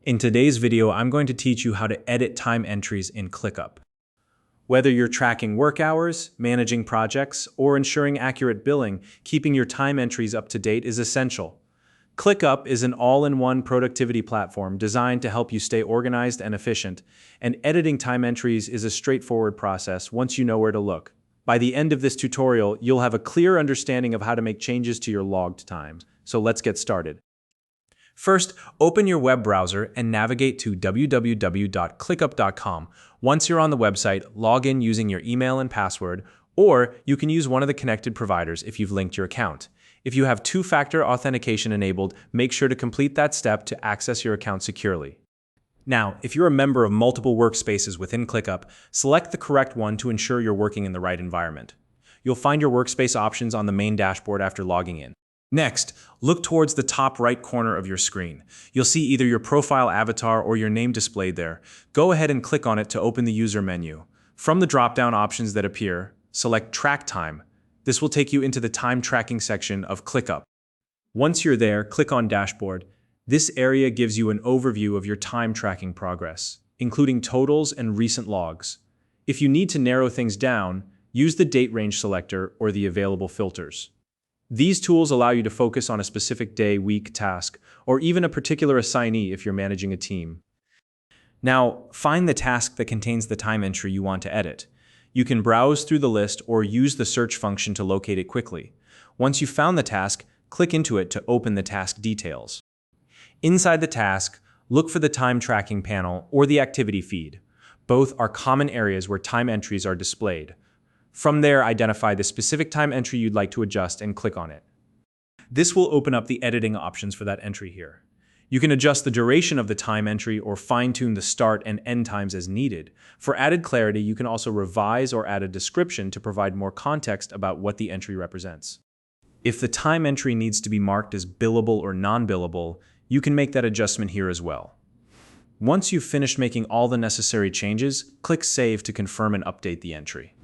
In today's video, I'm going to teach you how to edit time entries in ClickUp. Whether you're tracking work hours, managing projects, or ensuring accurate billing, keeping your time entries up to date is essential. ClickUp is an all-in-one productivity platform designed to help you stay organized and efficient, and editing time entries is a straightforward process once you know where to look. By the end of this tutorial, you'll have a clear understanding of how to make changes to your logged time. So let's get started. First, open your web browser and navigate to www.clickup.com. Once you're on the website, log in using your email and password, or you can use one of the connected providers if you've linked your account. If you have two-factor authentication enabled, make sure to complete that step to access your account securely. Now, if you're a member of multiple workspaces within ClickUp, select the correct one to ensure you're working in the right environment. You'll find your workspace options on the main dashboard after logging in. Next, look towards the top right corner of your screen. You'll see either your profile avatar or your name displayed there. Go ahead and click on it to open the user menu. From the drop-down options that appear, select Track Time. This will take you into the time tracking section of ClickUp. Once you're there, click on Dashboard. This area gives you an overview of your time tracking progress, including totals and recent logs. If you need to narrow things down, use the date range selector or the available filters. These tools allow you to focus on a specific day, week, task, or even a particular assignee if you're managing a team. Now, find the task that contains the time entry you want to edit. You can browse through the list or use the search function to locate it quickly. Once you've found the task, click into it to open the task details. Inside the task, look for the time tracking panel or the activity feed. Both are common areas where time entries are displayed. From there, identify the specific time entry you'd like to adjust and click on it. This will open up the editing options for that entry here. You can adjust the duration of the time entry or fine-tune the start and end times as needed. For added clarity, you can also revise or add a description to provide more context about what the entry represents. If the time entry needs to be marked as billable or non-billable, you can make that adjustment here as well. Once you've finished making all the necessary changes, click Save to confirm and update the entry.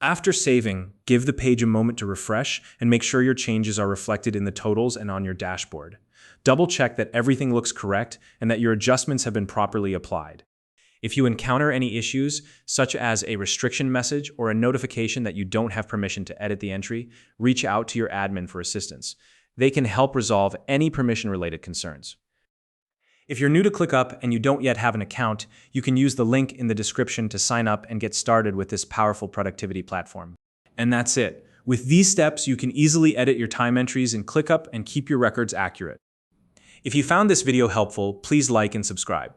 After saving, give the page a moment to refresh and make sure your changes are reflected in the totals and on your dashboard. Double-check that everything looks correct and that your adjustments have been properly applied. If you encounter any issues, such as a restriction message or a notification that you don't have permission to edit the entry, reach out to your admin for assistance. They can help resolve any permission-related concerns. If you're new to ClickUp and you don't yet have an account, you can use the link in the description to sign up and get started with this powerful productivity platform. And that's it. With these steps, you can easily edit your time entries in ClickUp and keep your records accurate. If you found this video helpful, please like and subscribe.